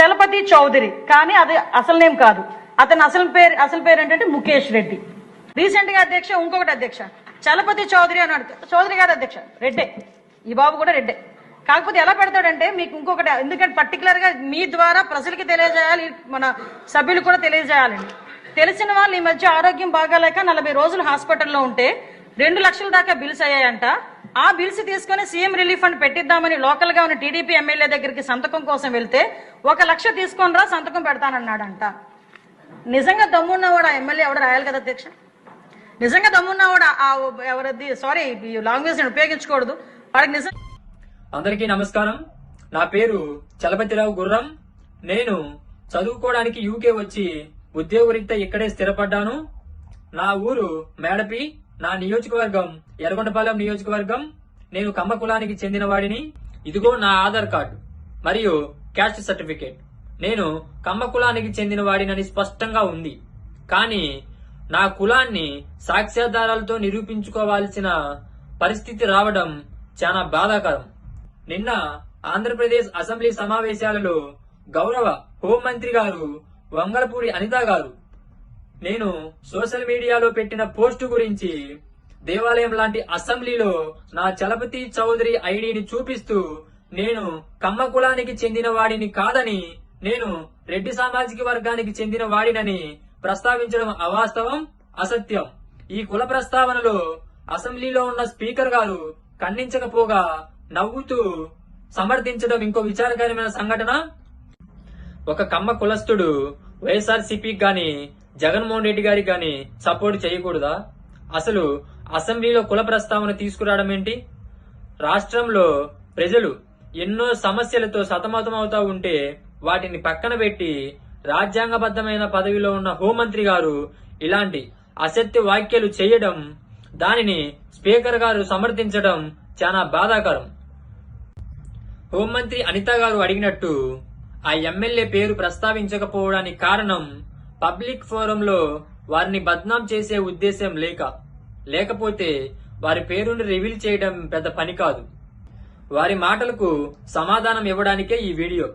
చలపతి చౌదరి, కానీ అది అసలు నేమ్ కాదు. అతని అసలు పేరు ఏంటంటే ముఖేష్ రెడ్డి. రీసెంట్ గా అధ్యక్ష ఇంకొకటి అధ్యక్ష చలపతి చౌదరి అన్నాడు. చౌదరి గారు అధ్యక్ష రెడ్డే, ఈ బాబు కూడా రెడ్డే. కాకపోతే ఎలా పెడతాడంటే మీకు ఇంకొకటి, ఎందుకంటే పర్టికులర్ గా మీ ద్వారా ప్రజలకి తెలియజేయాలి, మన సభ్యులు కూడా తెలియజేయాలండి. తెలిసిన వాళ్ళు ఈ మధ్య ఆరోగ్యం బాగాలేక 40 రోజులు హాస్పిటల్లో ఉంటే 2 లక్షల దాకా బిల్స్ అయ్యాయంట. ఆ బిల్స్ తీసుకుని సీఎం రిలీఫ్ ఫండ్ పెట్టిద్దామని లోకల్ గా ఉన్న టీడీపీ ఎమ్మెల్యే దగ్గరికి సంతకం కోసం వెళ్తే 1 లక్ష తీసుకొని రా సంతకం పెడతానన్నాడంట. నిజంగా దమ్మున్నవాడు ఆ ఎమ్మెల్యే ఎవడ రాయాలి కదా అధ్యక్ష. నిజంగా దమ్మున్నవాడు ఎవరది, సారీ లాంగ్వేజ్ నేను ఉపయోగించకూడదు వాడికి నిజం. అందరికీ నమస్కారం. నా పేరు చలపతిరావు గుర్రం. నేను చదువుకోవడానికి యూకే వచ్చి ఉద్యోగరీత్యా ఇక్కడే స్థిరపడ్డాను. నా ఊరు మేడపి, నా నియోజకవర్గం ఎర్రగొండపాలెం నియోజకవర్గం. నేను కమ్మ కులానికి చెందిన వాడిని. ఇదిగో నా ఆధార్ కార్డు మరియు క్యాస్ట్ సర్టిఫికేట్. నేను కమ్మ కులానికి చెందిన వాడినని స్పష్టంగా ఉంది. కానీ నా కులాన్ని సాక్ష్యాధారాలతో నిరూపించుకోవాల్సిన పరిస్థితి రావడం చాలా బాధాకరం. నిన్న ఆంధ్రప్రదేశ్ అసెంబ్లీ సమావేశాలలో గౌరవ హోంమంత్రి గారు వంగలపూడి అనిత గారు నేను సోషల్ మీడియాలో పెట్టిన పోస్టు గురించి దేవాలయం లాంటి అసెంబ్లీలో నా చలపతి చౌదరి ఐడిని చూపిస్తూ నేను కమ్మ కులానికి చెందిన వాడిని కాదని, నేను రెడ్డి సామాజిక వర్గానికి చెందిన వాడినని ప్రస్తావించడం అవాస్తవం, అసత్యం. ఈ కుల ప్రస్తావనలో అసెంబ్లీలో ఉన్న స్పీకర్ గారు ఖండించకపోగా నవ్వుతూ సమర్థించడం ఇంకో విచారకరమైన సంఘటన. ఒక కమ్మ కులస్తుడు వైఎస్ఆర్సీపీకి గాని జగన్మోహన్ రెడ్డి గారికి గాని సపోర్ట్ చేయకూడదా? అసలు అసెంబ్లీలో కుల ప్రస్తావన తీసుకురావడం ఏంటి? రాష్ట్రంలో ప్రజలు ఎన్నో సమస్యలతో సతమతమవుతా ఉంటే వాటిని పక్కన పెట్టి రాజ్యాంగబద్ధమైన పదవిలో ఉన్న హోంమంత్రి గారు ఇలాంటి అసత్య వ్యాఖ్యలు చేయడం, దానిని స్పీకర్ గారు సమర్థించడం చాలా బాధాకరం. హోంమంత్రి అనిత గారు అడిగినట్టు ఆ ఎమ్మెల్యే పేరు ప్రస్తావించకపోవడానికి కారణం పబ్లిక్ ఫోరంలో వారిని బద్నాం చేసే ఉద్దేశం లేకపోతే వారి పేరును రివీల్ చేయడం పెద్ద పని కాదు. వారి మాటలకు సమాధానం ఇవ్వడానికే ఈ వీడియో.